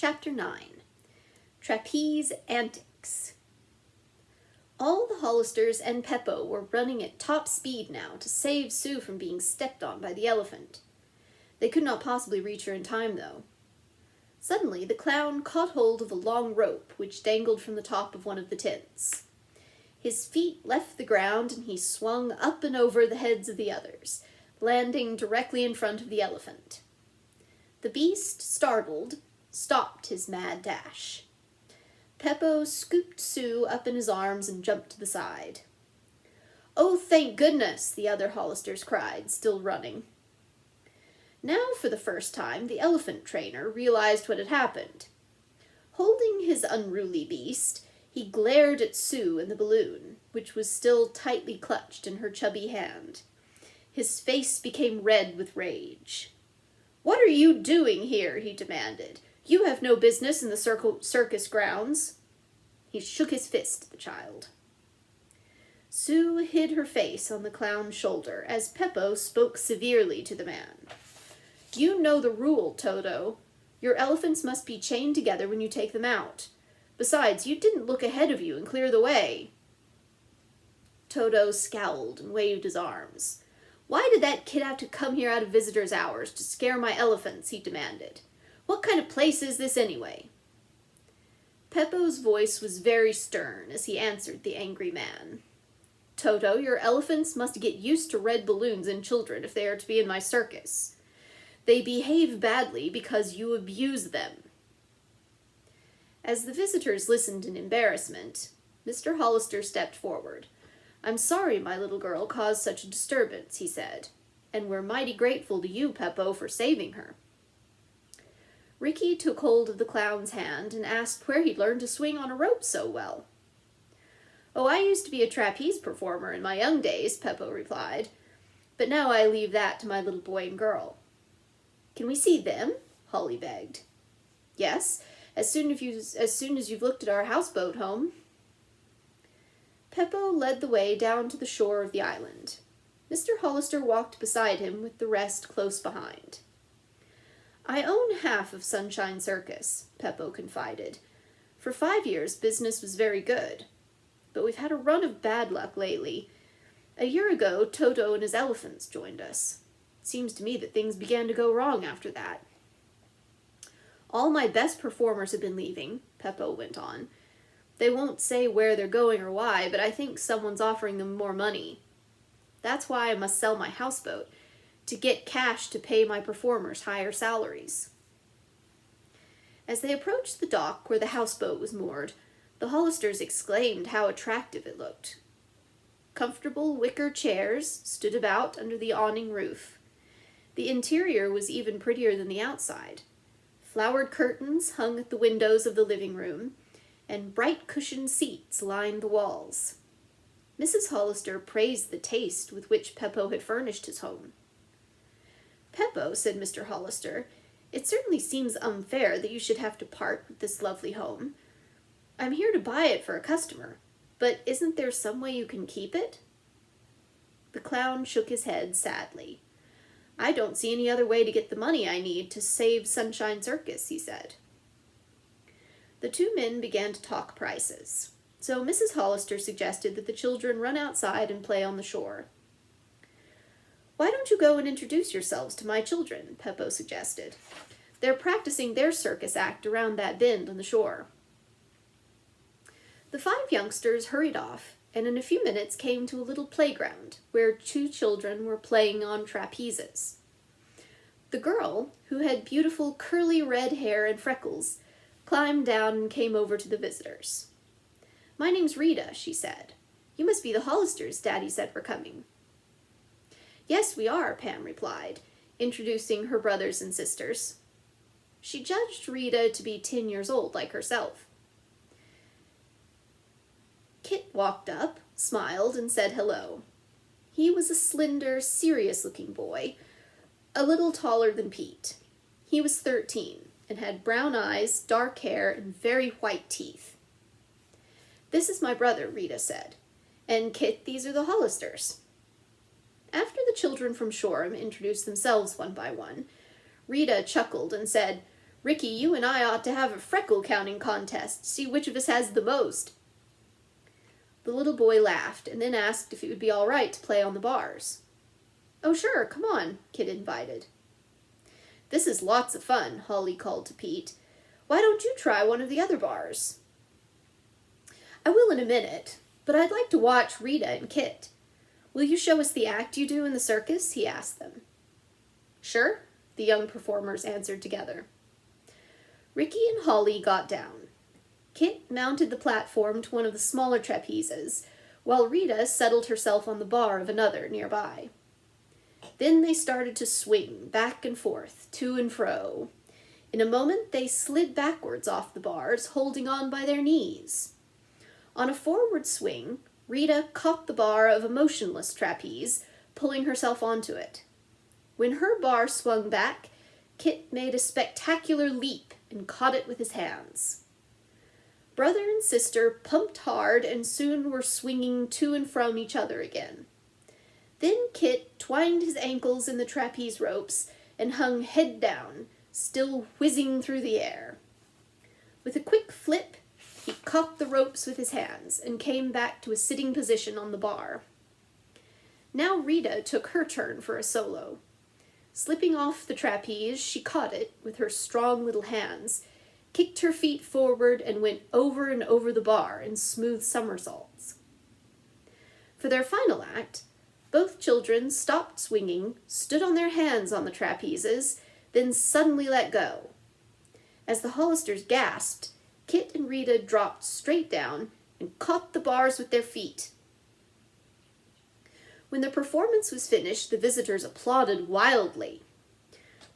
Chapter 9. Trapeze Antics. All the Hollisters and Peppo were running at top speed now to save Sue from being stepped on by the elephant. They could not possibly reach her in time, though. Suddenly, the clown caught hold of a long rope which dangled from the top of one of the tents. His feet left the ground and he swung up and over the heads of the others, landing directly in front of the elephant. The beast, startled, stopped his mad dash. Peppo scooped Sue up in his arms and jumped to the side. "Oh, thank goodness!" the other Hollisters cried, still running. Now, for the first time, the elephant trainer realized what had happened. Holding his unruly beast, he glared at Sue and the balloon, which was still tightly clutched in her chubby hand. His face became red with rage. "What are you doing here?" he demanded. "You have no business in the circus grounds." He shook his fist at the child. Sue hid her face on the clown's shoulder as Peppo spoke severely to the man. "You know the rule, Toto. Your elephants must be chained together when you take them out. Besides, you didn't look ahead of you and clear the way." Toto scowled and waved his arms. "Why did that kid have to come here out of visitors' hours to scare my elephants?" he demanded. "What kind of place is this anyway?" Peppo's voice was very stern as he answered the angry man. "Toto, your elephants must get used to red balloons and children if they are to be in my circus. They behave badly because you abuse them." As the visitors listened in embarrassment, Mr. Hollister stepped forward. "I'm sorry my little girl caused such a disturbance," he said, "and we're mighty grateful to you, Peppo, for saving her." Ricky took hold of the clown's hand and asked where he'd learned to swing on a rope so well. "Oh, I used to be a trapeze performer in my young days," Peppo replied, "but now I leave that to my little boy and girl." "Can we see them?" Holly begged. "Yes, as soon as you've looked at our houseboat home." Peppo led the way down to the shore of the island. Mr. Hollister walked beside him with the rest close behind. "I own half of Sunshine Circus," Peppo confided. "For 5 years, business was very good. But we've had a run of bad luck lately. A year ago, Toto and his elephants joined us. It seems to me that things began to go wrong after that." "All my best performers have been leaving," Peppo went on. "They won't say where they're going or why, but I think someone's offering them more money. That's why I must sell my houseboat, to get cash to pay my performers higher salaries." As they approached the dock where the houseboat was moored, the Hollisters exclaimed how attractive it looked. Comfortable wicker chairs stood about under the awning roof. The interior was even prettier than the outside. Flowered curtains hung at the windows of the living room, and bright cushioned seats lined the walls. Mrs. Hollister praised the taste with which Peppo had furnished his home. "Peppo," said Mr. Hollister, "it certainly seems unfair that you should have to part with this lovely home. I'm here to buy it for a customer, but isn't there some way you can keep it?" The clown shook his head sadly. "I don't see any other way to get the money I need to save Sunshine Circus," he said. The two men began to talk prices, so Mrs. Hollister suggested that the children run outside and play on the shore. "Why don't you go and introduce yourselves to my children?" Peppo suggested. "They're practicing their circus act around that bend on the shore." The 5 youngsters hurried off, and in a few minutes came to a little playground where 2 children were playing on trapezes. The girl, who had beautiful curly red hair and freckles, climbed down and came over to the visitors. "My name's Rita," she said. "You must be the Hollisters Daddy said were coming." "Yes, we are," Pam replied, introducing her brothers and sisters. She judged Rita to be 10 years old like herself. Kit walked up, smiled, and said hello. He was a slender, serious-looking boy, a little taller than Pete. He was 13, and had brown eyes, dark hair, and very white teeth. "This is my brother," Rita said. "And Kit, these are the Hollisters." After the children from Shoreham introduced themselves one by one, Rita chuckled and said, Ricky, you and I ought to have a freckle counting contest, see which of us has the most. The little boy laughed and then asked if it would be all right to play on the bars. Oh, sure, come on, Kit invited. This is lots of fun, Holly called to Pete. Why don't you try one of the other bars? I will in a minute, but I'd like to watch Rita and Kit. Will you show us the act you do in the circus? He asked them. Sure, the young performers answered together. Ricky and Holly got down. Kit mounted the platform to one of the smaller trapezes, while Rita settled herself on the bar of another nearby. Then they started to swing back and forth, to and fro. In a moment they slid backwards off the bars, holding on by their knees. On a forward swing, Rita caught the bar of a motionless trapeze, pulling herself onto it. When her bar swung back, Kit made a spectacular leap and caught it with his hands. Brother and sister pumped hard and soon were swinging to and from each other again. Then Kit twined his ankles in the trapeze ropes and hung head down, still whizzing through the air. With a quick flip, he caught the ropes with his hands and came back to a sitting position on the bar. Now Rita took her turn for a solo. Slipping off the trapeze, she caught it with her strong little hands, kicked her feet forward, and went over and over the bar in smooth somersaults. For their final act, both children stopped swinging, stood on their hands on the trapezes, then suddenly let go. As the Hollisters gasped, Kit and Rita dropped straight down and caught the bars with their feet. When the performance was finished, the visitors applauded wildly.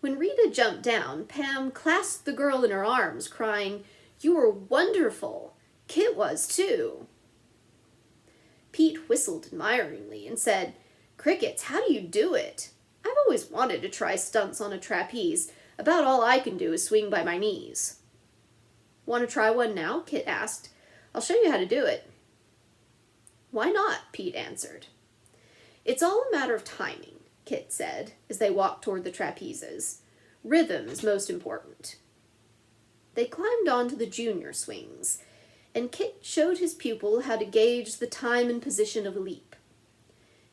When Rita jumped down, Pam clasped the girl in her arms, crying, "You were wonderful! Kit was too!" Pete whistled admiringly and said, "Crickets, how do you do it? I've always wanted to try stunts on a trapeze. About all I can do is swing by my knees." "Want to try one now?" Kit asked. "I'll show you how to do it." "Why not?" Pete answered. "It's all a matter of timing," Kit said, as they walked toward the trapezes. "Rhythm is most important." They climbed onto the junior swings, and Kit showed his pupil how to gauge the time and position of a leap.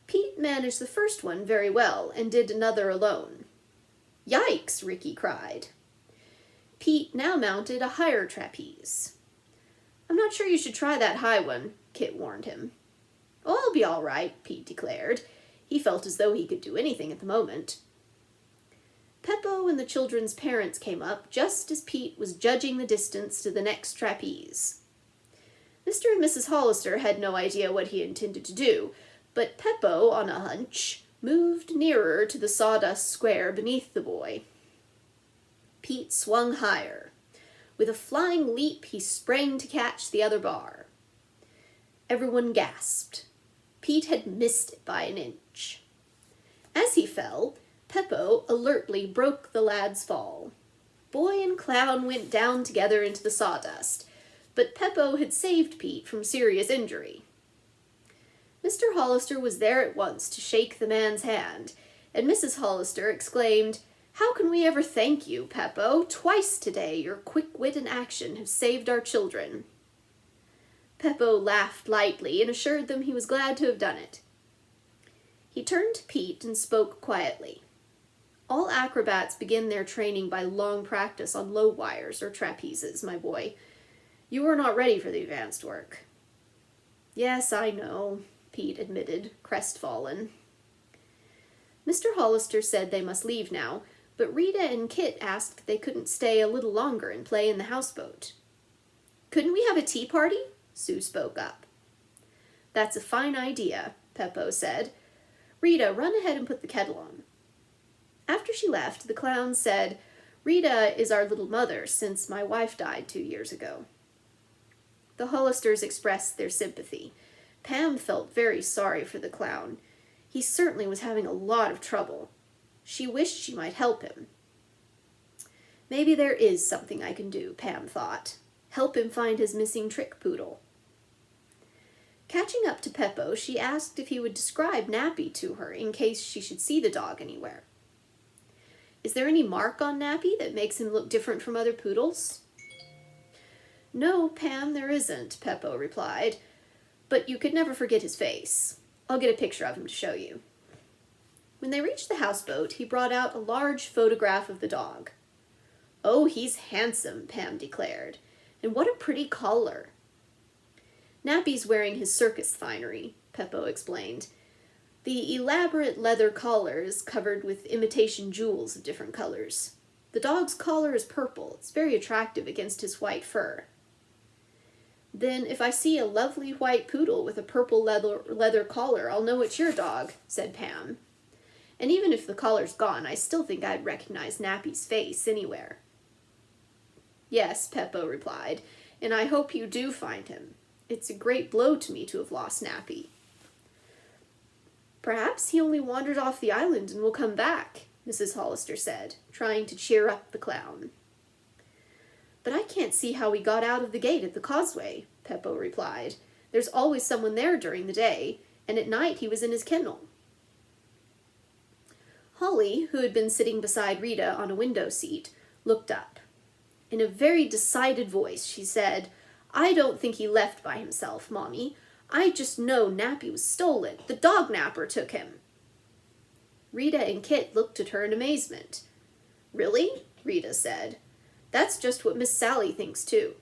Pete managed the first one very well and did another alone. "Yikes!" Ricky cried. Pete now mounted a higher trapeze. "I'm not sure you should try that high one," Kit warned him. "Oh, I'll be all right," Pete declared. He felt as though he could do anything at the moment. Peppo and the children's parents came up just as Pete was judging the distance to the next trapeze. Mr. and Mrs. Hollister had no idea what he intended to do, but Peppo, on a hunch, moved nearer to the sawdust square beneath the boy. Pete swung higher. With a flying leap, he sprang to catch the other bar. Everyone gasped. Pete had missed it by an inch. As he fell, Peppo alertly broke the lad's fall. Boy and clown went down together into the sawdust, but Peppo had saved Pete from serious injury. Mr. Hollister was there at once to shake the man's hand, and Mrs. Hollister exclaimed, "How can we ever thank you, Peppo? Twice today your quick wit and action have saved our children." Peppo laughed lightly and assured them he was glad to have done it. He turned to Pete and spoke quietly. "All acrobats begin their training by long practice on low wires or trapezes, my boy. You are not ready for the advanced work." "Yes, I know," Pete admitted, crestfallen. Mr. Hollister said they must leave now, but Rita and Kit asked if they couldn't stay a little longer and play in the houseboat. "Couldn't we have a tea party?" Sue spoke up. "That's a fine idea," Peppo said. "Rita, run ahead and put the kettle on." After she left, the clown said, "Rita is our little mother since my wife died 2 years ago." The Hollisters expressed their sympathy. Pam felt very sorry for the clown. He certainly was having a lot of trouble. She wished she might help him. Maybe there is something I can do, Pam thought. Help him find his missing trick poodle. Catching up to Peppo, she asked if he would describe Nappy to her in case she should see the dog anywhere. Is there any mark on Nappy that makes him look different from other poodles? No, Pam, there isn't, Peppo replied. But you could never forget his face. I'll get a picture of him to show you. When they reached the houseboat, he brought out a large photograph of the dog. Oh, he's handsome, Pam declared. And what a pretty collar. Nappy's wearing his circus finery, Peppo explained. The elaborate leather collar is covered with imitation jewels of different colors. The dog's collar is purple. It's very attractive against his white fur. Then if I see a lovely white poodle with a purple leather collar, I'll know it's your dog, said Pam. And even if the collar's gone, I still think I'd recognize Nappy's face anywhere. Yes, Peppo replied, and I hope you do find him. It's a great blow to me to have lost Nappy. Perhaps he only wandered off the island and will come back, Mrs. Hollister said, trying to cheer up the clown. But I can't see how he got out of the gate at the causeway, Peppo replied. There's always someone there during the day, and at night he was in his kennel. Holly, who had been sitting beside Rita on a window seat, looked up. In a very decided voice, she said, I don't think he left by himself, Mommy. I just know Nappy was stolen. The dog napper took him. Rita and Kit looked at her in amazement. Really? Rita said. That's just what Miss Sally thinks, too.